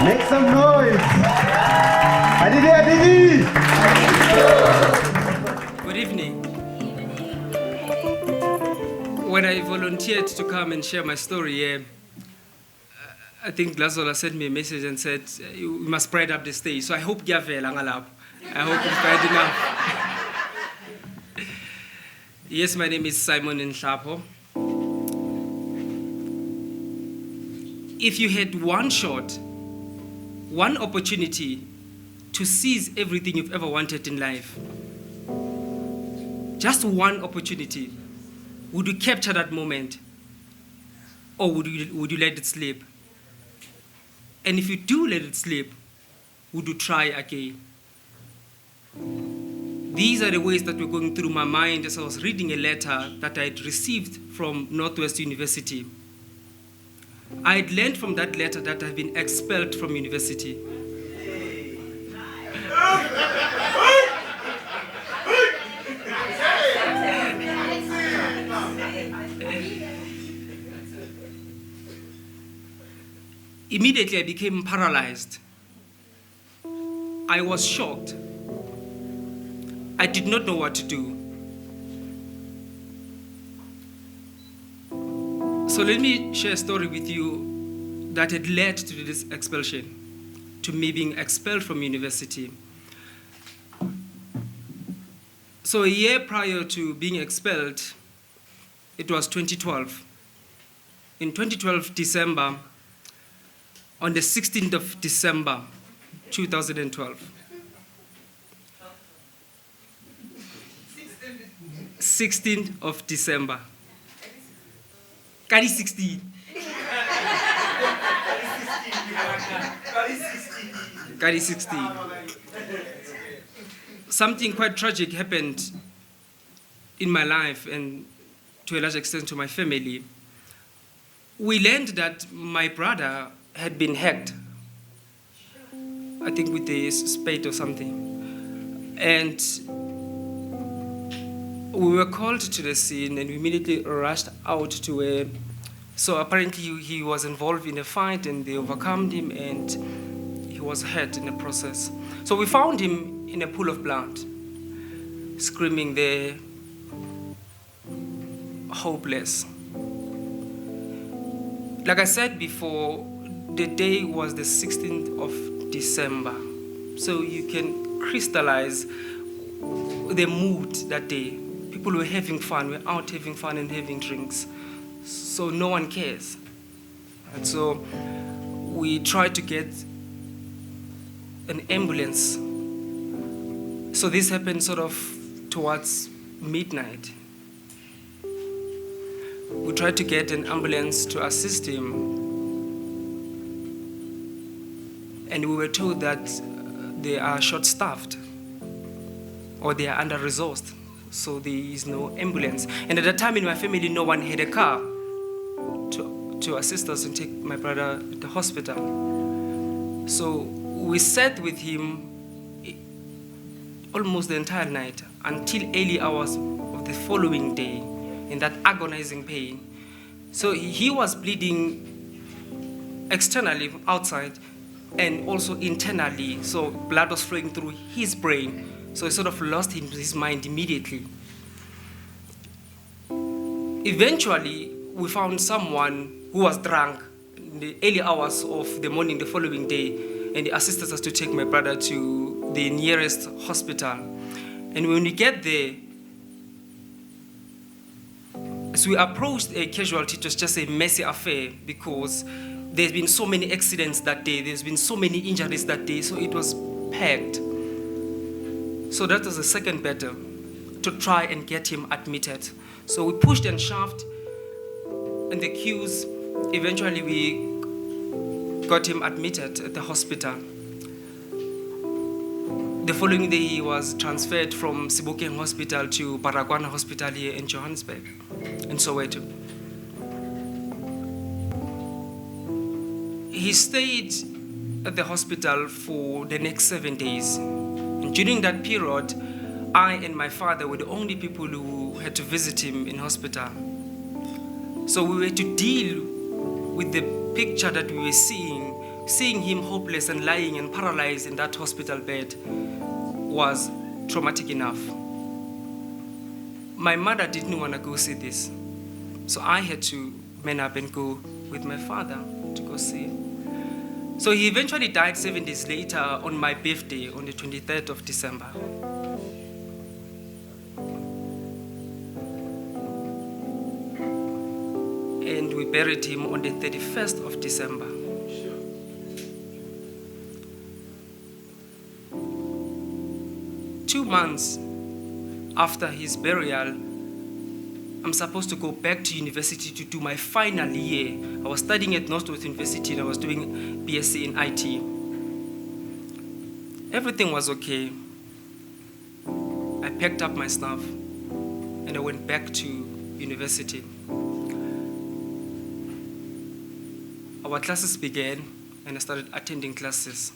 Make some noise. Adidi, Adidi. Good evening. When I volunteered to come and share my story here, I think Glazola sent me a message and said, we must spread up the stage. So I hope Gyavela Nhlapo. I hope it's bright enough. Yes, my name is Simon Nhlapo. If you had one shot, one opportunity to seize everything you've ever wanted in life, just one opportunity, would you capture that moment, or would you let it slip? And if you do let it slip, would you try again? These are the ways that were going through my mind as I was reading a letter that I had received from Northwest University. I had learned from that letter that I've been expelled from university. Immediately I became paralyzed. I was shocked. I did not know what to do. So let me share a story with you that had led to this expulsion, to me being expelled from university. So a year prior to being expelled, it was 2012. In 2012, December, on the 16th of December, 2012. 16th of December. Kari 16. Kari 16. Something quite tragic happened in my life and to a large extent to my family. We learned that my brother had been hacked, I think with a spade or something. And we were called to the scene and we immediately rushed out to a... So apparently he was involved in a fight and they overcome him and he was hurt in the process. So we found him in a pool of blood, screaming there, hopeless. Like I said before, the day was the 16th of December. So you can crystallize the mood that day. People were having fun, we're out having fun and having drinks. So no one cares. And so we tried to get an ambulance. So this happened sort of towards midnight. We tried to get an ambulance to assist him. And we were told that they are short-staffed or they are under-resourced. So there is no ambulance. And at that time in my family, no one had a car to assist us and take my brother to the hospital. So we sat with him almost the entire night until early hours of the following day in that agonizing pain. So he was bleeding externally outside and also internally. So blood was flowing through his brain. So he sort of lost his mind immediately. Eventually, we found someone who was drunk in the early hours of the morning the following day, and he assisted us to take my brother to the nearest hospital. And when we get there, as we approached a casualty, it was just a messy affair because there's been so many accidents that day, there's been so many injuries that day, so it was packed. So that was the second battle, to try and get him admitted. So we pushed and shoved in the queues. Eventually we got him admitted at the hospital. The following day he was transferred from Sebokeng Hospital to Baragwana Hospital here in Johannesburg, in Soweto. He stayed at the hospital for the next 7 days. And during that period, I and my father were the only people who had to visit him in hospital. So we were to deal with the picture that we were seeing seeing him hopeless and lying and paralyzed in that hospital bed was traumatic enough. My mother didn't want to go see this, so I had to man up and go with my father to go see him. So he eventually died 7 days later on my birthday, on the 23rd of December. And we buried him on the 31st of December. Two months after his burial, I'm supposed to go back to university to do my final year. I was studying at Northwest University and I was doing BSc in IT. Everything was okay. I packed up my stuff and I went back to university. Our classes began and I started attending classes.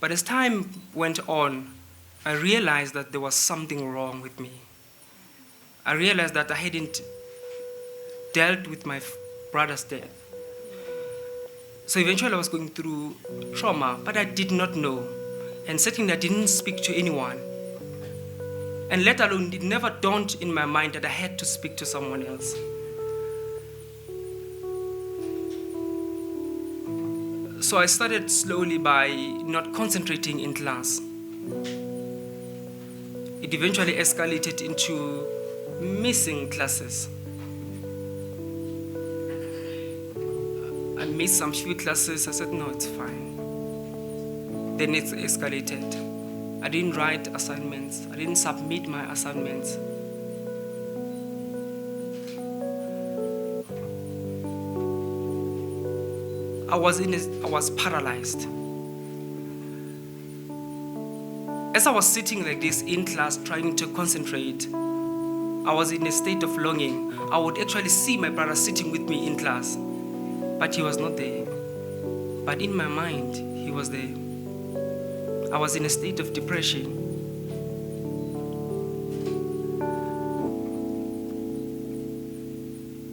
But as time went on, I realized that there was something wrong with me. I realized that I hadn't dealt with my brother's death. So eventually I was going through trauma, but I did not know. And certainly I didn't speak to anyone. And let alone, it never dawned in my mind that I had to speak to someone else. So I started slowly by not concentrating in class. It eventually escalated into missing classes. I missed some few classes. I said, no, it's fine. Then it escalated. I didn't write assignments. I didn't submit my assignments. I was paralyzed. As I was sitting like this in class trying to concentrate, I was in a state of longing. I would actually see my brother sitting with me in class, but he was not there. But in my mind, he was there. I was in a state of depression.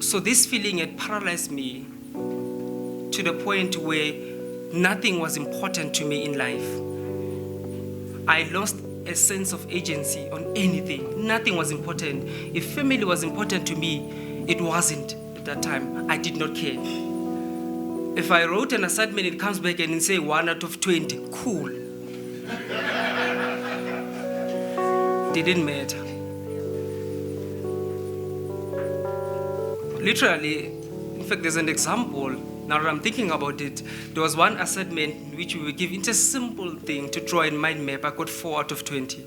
So this feeling had paralyzed me to the point where nothing was important to me in life. I lost a sense of agency on anything. Nothing was important. If family was important to me, it wasn't at that time. I did not care. If I wrote an assignment, it comes back and it say 1 out of 20. Cool. Didn't matter. Literally, in fact, there's an example. Now that I'm thinking about it, there was one assignment in which we were given, it's a simple thing to draw a mind map. I got 4 out of 20.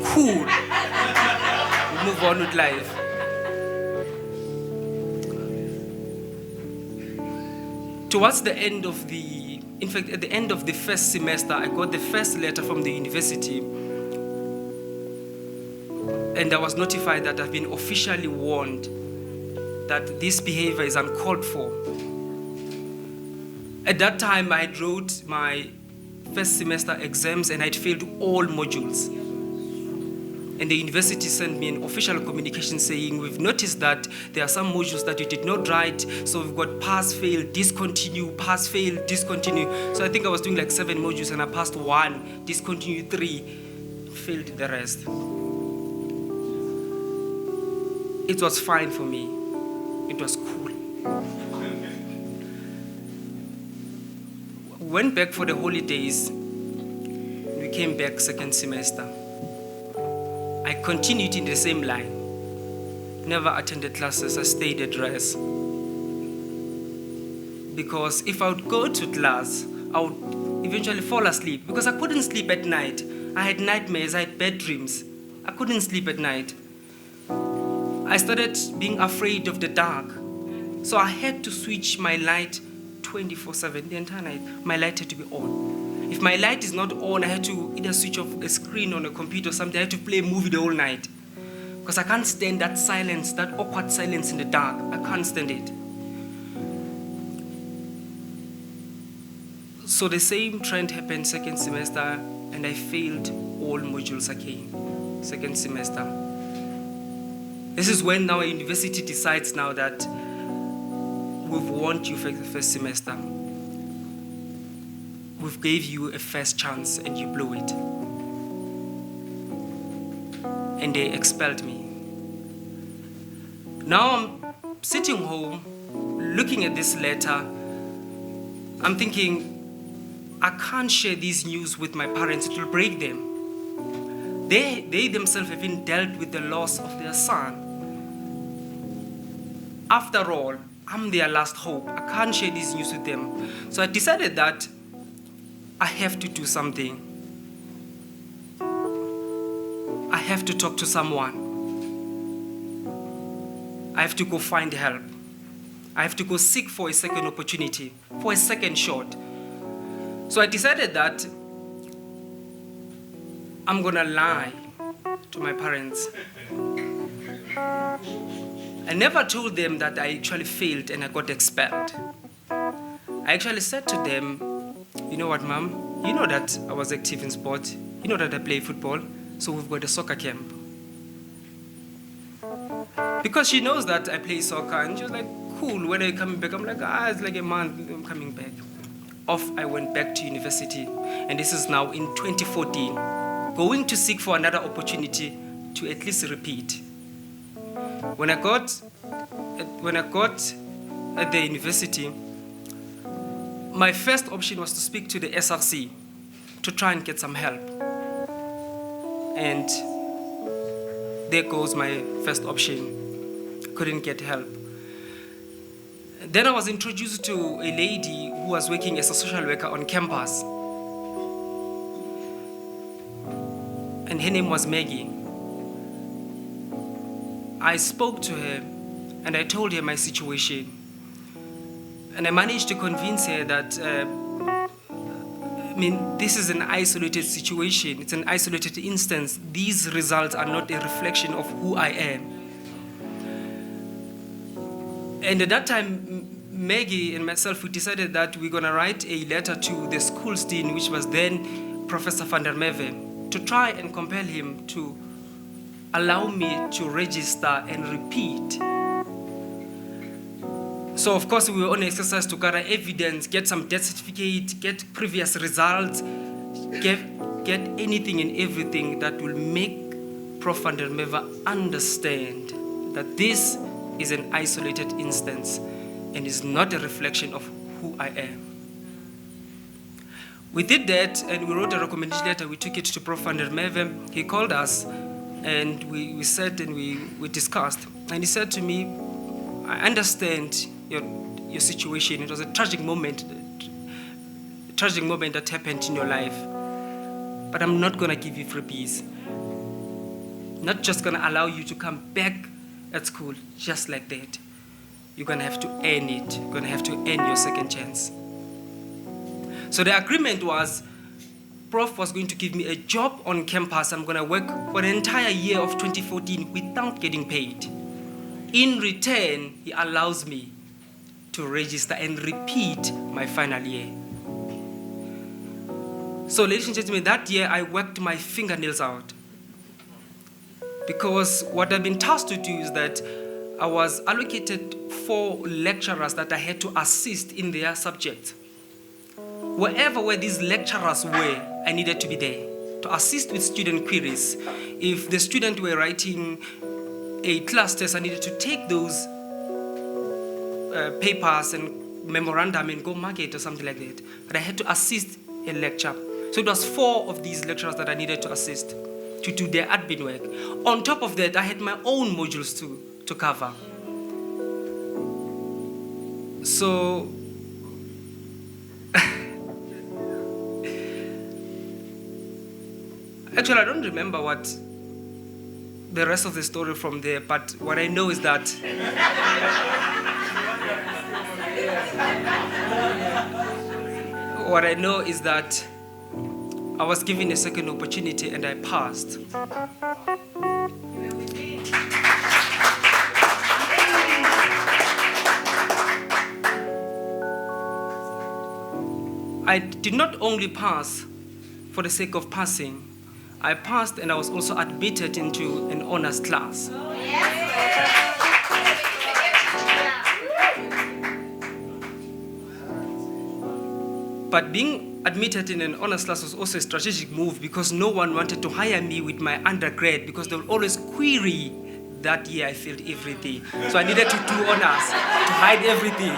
Cool. We move on with life. Towards the end of at the end of the first semester, I got the first letter from the university. And I was notified that I've been officially warned that this behavior is uncalled for. At that time, I wrote my first semester exams and I'd failed all modules. And the university sent me an official communication saying, we've noticed that there are some modules that you did not write, so we've got pass, fail, discontinue, pass, fail, discontinue. So I think I was doing like 7 modules and I passed 1, discontinued 3, failed the rest. It was fine for me. It was cool. Went back for the holidays. We came back second semester. I continued in the same line. Never attended classes. I stayed at rest. Because if I would go to class, I would eventually fall asleep because I couldn't sleep at night. I had nightmares. I had bad dreams. I couldn't sleep at night. I started being afraid of the dark. So I had to switch my light 24/7, the entire night. My light had to be on. If my light is not on, I had to either switch off a screen on a computer or something. I had to play a movie the whole night. Because I can't stand that silence, that awkward silence in the dark. I can't stand it. So the same trend happened second semester, and I failed all modules again, second semester. This is when now a university decides now that we've warned you for the first semester. We've gave you a first chance and you blew it. And they expelled me. Now I'm sitting home, looking at this letter. I'm thinking, I can't share this news with my parents, it will break them. They themselves have been dealt with the loss of their son. After all, I'm their last hope. I can't share this news with them. So I decided that I have to do something. I have to talk to someone. I have to go find help. I have to go seek for a second opportunity, for a second shot. So I decided that I'm gonna lie to my parents. I never told them that I actually failed and I got expelled. I actually said to them, you know what, Mom? You know that I was active in sport. You know that I play football. So we've got a soccer camp. Because she knows that I play soccer and she was like, cool, when are you coming back? I'm like, it's like a month, I'm coming back. Off I went back to university. And this is now in 2014. Going to seek for another opportunity to at least repeat. When I got at the university, my first option was to speak to the SRC to try and get some help. And there goes my first option. Couldn't get help. Then I was introduced to a lady who was working as a social worker on campus. And her name was Maggie. I spoke to her and I told her my situation. And I managed to convince her that, this is an isolated situation. It's an isolated instance. These results are not a reflection of who I am. And at that time, Maggie and myself, we decided that we're going to write a letter to the school's dean, which was then Professor van der Merwe, to try and compel him to allow me to register and repeat. So of course we were on exercise to gather evidence, get some death certificate, get previous results, get anything and everything that will make Prof van der Merwe understand that this is an isolated instance and is not a reflection of who I am. We did that and we wrote a recommendation letter. We took it to Prof van der Merwe. He called us and we sat and we discussed. And he said to me, I understand your situation. It was a tragic moment that happened in your life. But I'm not going to give you freebies. Not just going to allow you to come back at school just like that. You're going to have to earn it. You're going to have to earn your second chance. So the agreement was, Prof was going to give me a job on campus. I'm going to work for the entire year of 2014 without getting paid. In return, he allows me to register and repeat my final year. So ladies and gentlemen, that year I worked my fingernails out. Because what I've been tasked to do is that I was allocated 4 lecturers that I had to assist in their subjects. Where these lecturers were, I needed to be there to assist with student queries. If the student were writing a class test, I needed to take those papers and memorandum and go mark it or something like that. But I had to assist a lecture. So it was 4 of these lecturers that I needed to assist to do their admin work. On top of that, I had my own modules to cover. So actually, I don't remember what the rest of the story from there, but what I know is that I was given a second opportunity and I passed. I did not only pass for the sake of passing. I passed and I was also admitted into an honors class. But being admitted in an honors class was also a strategic move because no one wanted to hire me with my undergrad because they will always query that year I failed everything. So I needed to do honors to hide everything.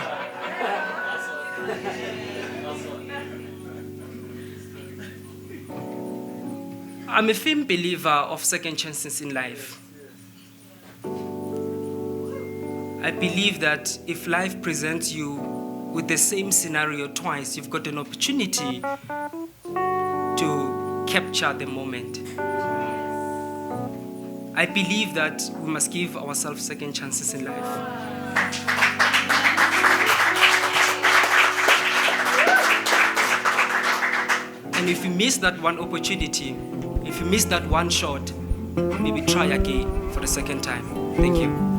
I'm a firm believer of second chances in life. I believe that if life presents you with the same scenario twice, you've got an opportunity to capture the moment. I believe that we must give ourselves second chances in life. And if you miss that one opportunity, if you miss that one shot, maybe try again for the second time. Thank you.